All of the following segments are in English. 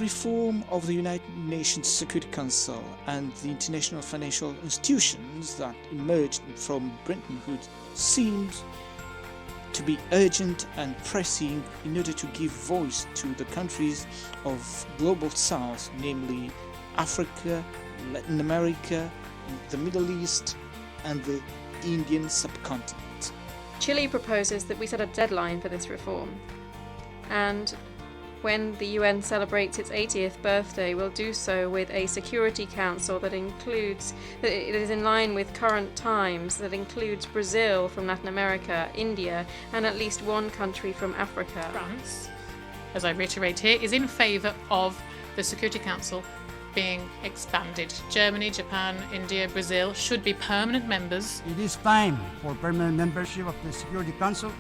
reform of the United Nations Security Council and the international financial institutions that emerged from Bretton Woods seems to be urgent and pressing in order to give voice to the countries of Global South, namely Africa, Latin America, the Middle East, and the Indian subcontinent. Chile proposes that we set a deadline for this reform, and when the UN celebrates its 80th birthday, we'll do so with a Security Council that is in line with current times, that includes Brazil from Latin America, India, and at least one country from Africa. France, as I reiterate here, is in favour of the Security Council being expanded. Germany, Japan, India, Brazil should be permanent members. It is time for permanent membership of the Security Council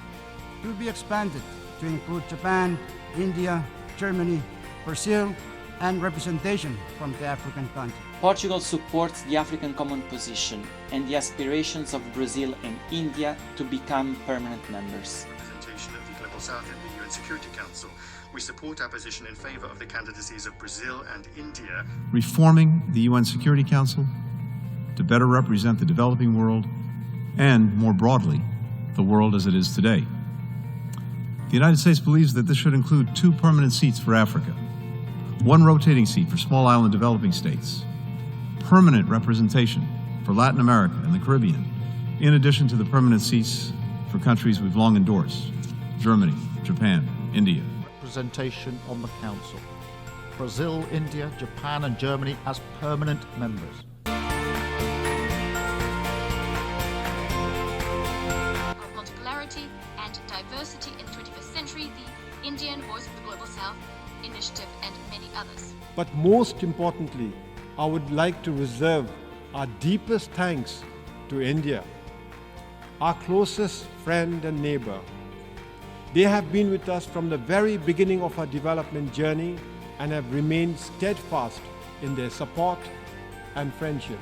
to be expanded to include Japan, India, Germany, Brazil, and representation from the African continent. Portugal supports the African Common Position and the aspirations of Brazil and India to become permanent members. Representation of the Global South in the UN Security Council. We support our position in favour of the candidacies of Brazil and India. Reforming the UN Security Council to better represent the developing world and, more broadly, the world as it is today. The United States believes that this should include 2 permanent seats for Africa, 1 rotating seat for small island developing states, permanent representation for Latin America and the Caribbean, in addition to the permanent seats for countries we've long endorsed, Germany, Japan, India. Representation on the Council. Brazil, India, Japan and Germany as permanent members. Of multipolarity and diversity in the 21st century, the Indian Voice of the Global South initiative and many others. But most importantly, I would like to reserve our deepest thanks to India, our closest friend and neighbor. They have been with us from the very beginning of our development journey and have remained steadfast in their support and friendship.